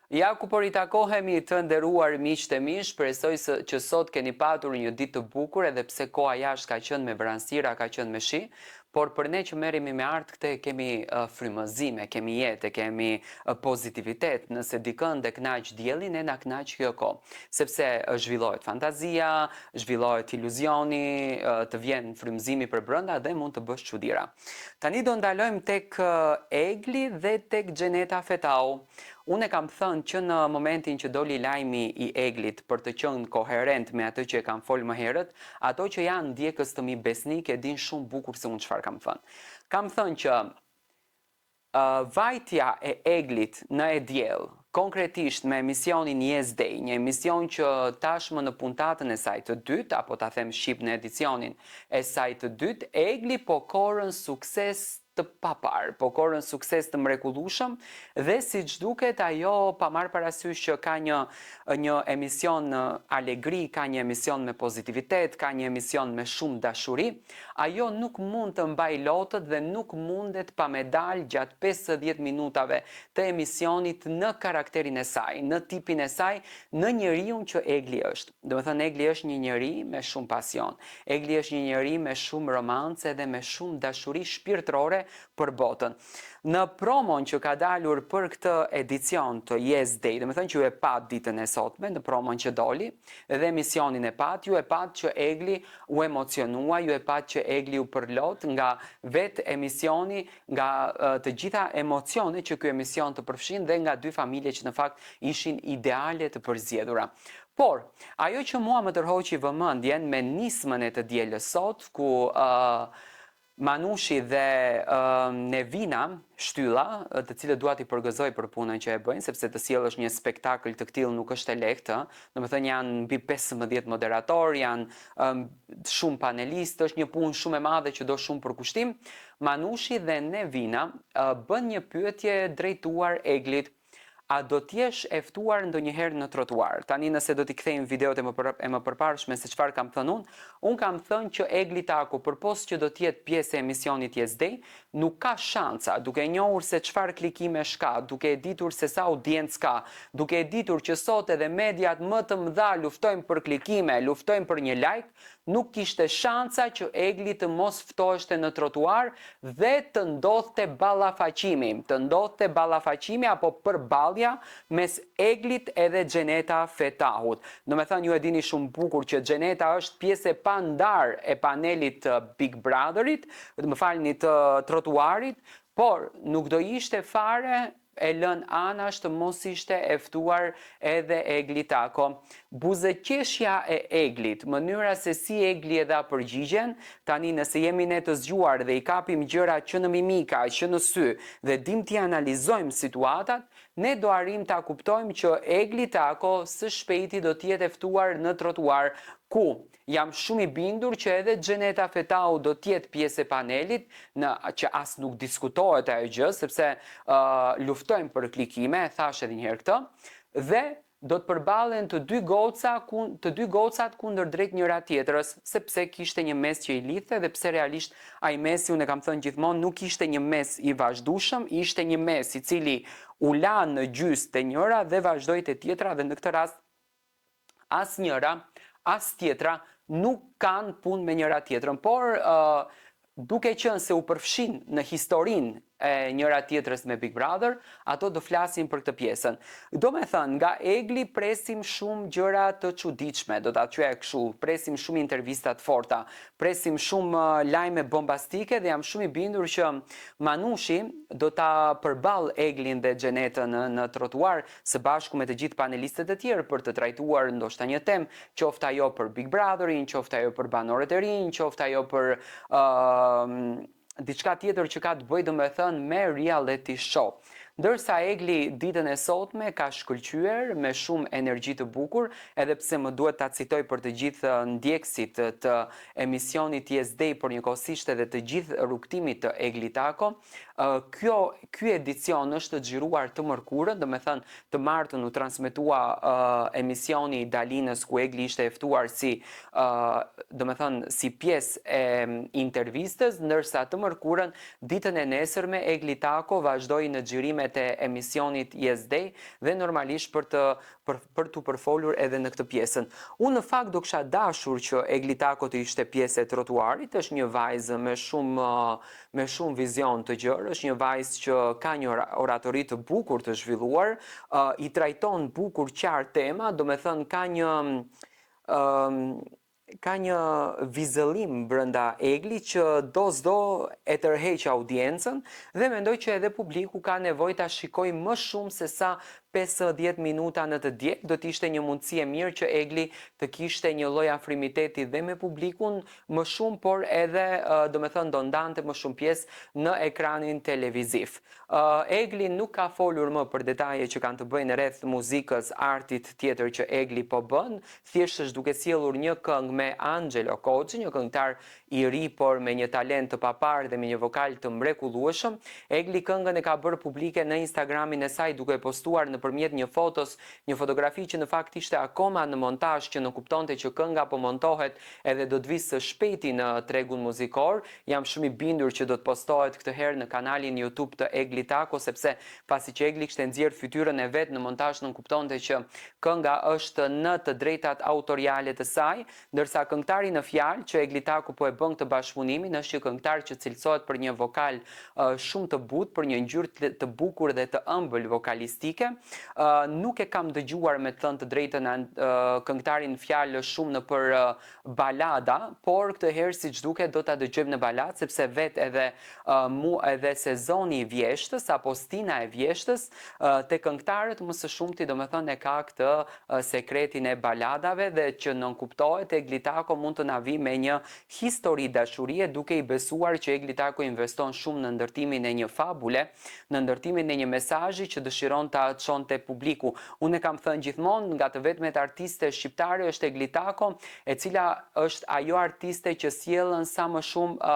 Ja ku po ritakohemi të nderuar miqtë e mi, shpresoj që sot keni patur një ditë të bukur edhe pse koha jashtë ka qenë me vranësira, ka qenë me shi, por për ne që merremi me art këte kemi frymëzime, kemi jetë, kemi pozitivitet. Nëse dikën dhe knaq dielli, ne na knaq kjo kohë, sepse zhvillohet fantazia, zhvillohet iluzioni, të vjen frymëzimi për brenda dhe mund të bësh çuditëra. Tani do ndalojmë tek Egli dhe tek Xheneta Fetau. Unë kam thënë që në momentin që doli lajmi i Eglit për të qenë koherent me atë që e kam folë më herët, ato që janë ndjekës të mi besnik e din shumë bukur se unë çfarë kam thënë. Kam thënë që vajtja e Eglit në e diell, konkretisht me emisionin Yes Day, një emision që tashmë në puntatën e saj të dytë, apo ta them shqip në edicionin e saj të dytë, Egli po korën sukses të papar, po korën sukses të mrekullueshëm dhe siç duket ajo pa marrë parasysh që ka një emision alegri, ka një emision me pozitivitet, ka një emision me shumë dashuri, ajo nuk mund të mbaj lotët dhe nuk mundet pa medal gjatë 50 minutave të emisionit në karakterin e saj, në tipin e saj, në njeriun që Egli është. Do të thënë Egli është një njeri me shumë pasion. Egli është një njeri me shumë romancë dhe me shumë dashuri shpirtërore për botën. Në promon që ka dalur për këtë edicion të Yes Day, do të thënë që ju e pat ditën e sotme në promon që doli dhe emisionin e pat, ju e pat që Egli u emocionua, ju e pat që Egli u përlot nga vetë emisioni, nga të gjitha emocione që ky emision të përfshin dhe nga dy familje që në fakt ishin ideale të përzgjedhura. Por, ajo që mua më tërhoqi vëmendjen me nismën e të dielës sot, ku Manushi dhe Nevina Shtylla, të cilët dua t'i përgëzoj për punën që e bëjnë, sepse të sjellësh një spektakël të tillë nuk është e lehtë, domethënë janë mbi 15 moderator, janë shumë panelistë, është një punë shumë e madhe që do shumë përkushtim. Manushi dhe Nevina bën një pyetje drejtuar Eglit. A do t'jesh e ftuar ndonjëherë në trotuar? Tani nëse do t'i kthejmë videot e më përparshme se çfarë kam thënë unë kam thënë që Egli Taku, përpos që do t'jetë pjesë e emisionit Yes Day, nuk ka shanca, duke njohur se çfarë klikime ka, duke e ditur se sa audiencë ka, duke e ditur që sot edhe mediat më të mëdha luftojnë për klikime, luftojnë për një like, nuk kishte shanca që Egli të mos ftoheshte në trotuar dhe të ndodhte ballafaqimi apo përballja mes Eglit edhe Xheneta Fetahut. Domethënë ju e dini shumë bukur që Xheneta është pjesë e pandar e panelit të Big Brotherit, më falni të trotuarit, por nuk do ishte fare e lën anash të mos ishte e ftuar edhe Egli Tako. Buzëqeshja e Eglit, mënyra se si Egli e dha përgjigjen, tani nëse jemi ne të zgjuar dhe i kapim gjëra që në mimika, që në sy, dhe dim t'i analizojmë situatat, ne do arrim ta kuptojmë që Egli Tako së shpejti do t'jetë e ftuar në trotuar, ku jam shumë i bindur që edhe Xheneta Fetau do t'jetë pjesë e panelit, që as nuk diskutohet ajo gjë, sepse luftojmë për klikime, thash edhe një herë këtë, dhe do të përballen të dy gocat kundër drejt njëra tjetrës, sepse kishte një mes që i lidhte dhe pse realisht ai mesi, unë e kam thënë gjithmonë, nuk ishte një mes i vazhdueshëm, ishte një mes i cili u la në gjys te njëra dhe vazhdoi te tjetra dhe në këtë rast as njëra, as tjetra nuk kanë punë me njëra tjetrën, por duke qenë se u përfshin në historinë e njëra tjetrës me Big Brother, ato do flasin për këtë pjesën. Do me thënë, nga Egli presim shumë gjëra të çuditshme, do ta quaj kështu, presim shumë intervistat forta, presim shumë lajme bombastike dhe jam shumë i bindur që Manushi do ta përball Eglin dhe Xhenetën në trotuar së bashku me të gjithë panelistët e tjerë për të trajtuar ndoshta një temë, qoftë ajo për Big Brotherin, qoftë ajo për banorët e rinj, qoftë ajo për diçka tjetër që ka të bëjë domethënë me reality show. Ndërsa Egli ditën e sotme ka shkëlqyer me shumë energji të bukur, edhe pse më duhet ta citoj për të gjithë ndjekësit të emisionit Yes Day, por njëkohësisht edhe të gjithë rrugtimit të Egli Tako, ky edicion është xhiruar të mërkurën, domethënë të martën u transmetua emisioni i Dalinës ku Egli ishte e ftuar si domethënë si pjesë e intervistës, ndërsa të mërkurën ditën e nesërme Egli Tako vazhdoi në xhirimet pjesëmarrësinët e emisionit Yes Day dhe normalisht për të përfolur edhe në këtë pjesën. Unë në fakt do kisha dashur që Egli Tako të ishte pjesë e trotuarit, është një vajzë me shumë vizion të gjerë, është një vajzë që ka një oratori të bukur të zhvilluar, i trajton bukur qartë tema, do me thënë ka një vizëllim brenda Egli që do s'do e tërheq audiencën dhe mendoj që edhe publiku ka nevojë ta shikojë më shumë se sa 5-10 minuta në të djeg, do t'ishte një mundësi e mirë që Egli të kishte një lloj afrimiteti dhe me publikun më shumë, por edhe do me thënë do ndante më shumë pjesë në ekranin televiziv. Egli nuk ka folur më për detaje që kanë të bëjnë rreth muzikës, artit tjetër që Egli po bën, thjesht është duke sjellur një këngë me Angelo Koxhi, një këngëtar i ri por me një talent të papar dhe me një vokal të mrekullueshëm. Egli këngën e ka bërë publike në Instagramin e saj duke postuar nëpërmjet një fotografi që në fakt ishte akoma në montazh, që në kuptonte që kënga po montohet edhe do të vijë së shpejti në tregun muzikor. Jam shumë i bindur që do të postohet këtë herë në kanalin YouTube të Egli Tako, sepse pasi që Egli kishte nxjerr fytyrën e vet në montazh, në kuptonte që kënga është në të drejtat autoriale të saj, ndërsa këngëtari në fjalë që Egli Tako po e bën këtë bashkëpunimin është një këngëtar që cilësohet për një vokal shumë të butë, për një ngjyrë të bukur dhe të ëmbël vokalistike. Nuk e kam dëgjuar me të thënë të drejtën këngëtarin fjalë shumë në për balada, por këtë herë siç duket do ta dëgjojmë në balad, sepse vet edhe sezoni i vjeshtës apo stina e vjeshtës te këngëtarët më së shumti domethënë e ka këtë sekretin e baladave dhe që nënkuptohet Egli Tako mund të na vi me një histori dashurie, duke i besuar që Egli Tako investon shumë në ndërtimin e një fabule, në ndërtimin e një mesazhi që dëshiron ta çonte publiku. Unë e kam thënë gjithmonë, nga të vetmet artiste shqiptare është Egli Tako, e cila është ajo artiste që sjellën sa më shumë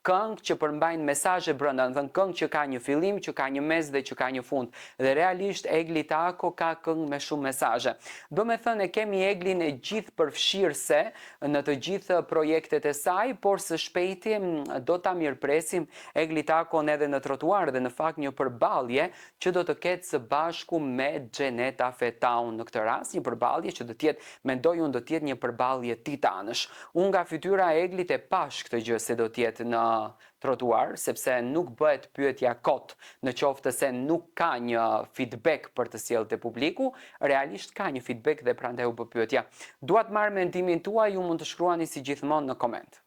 këngë që përmbajnë mesazhe brenda, do të thënë këngë që ka një fillim, që ka një mes dhe që ka një fund. Dhe realisht Egli Tako ka këngë me shumë mesazhe. Do me thënë e kemi Eglin e gjithë përfshirëse në të gjithë projektet e saj, por së shpejti do ta mirëpresim Egli Takon edhe në trotuar dhe në fakt një përballje që do të ketë së bashku me Xheneta Fetaun në këtë rast, një përballje që do të jetë, mendoj unë do të jetë një përballje titanësh. Unë nga fytyra e Eglit e pash këtë gjë se do të jetë në trotuar, sepse nuk bëhet pyetja kot, në qoftë se nuk ka një feedback për të sjellë te publiku, realisht ka një feedback dhe prandaj u bë pyetja. Dua të marr mendimin tuaj, ju mund të shkruani si gjithmonë në koment.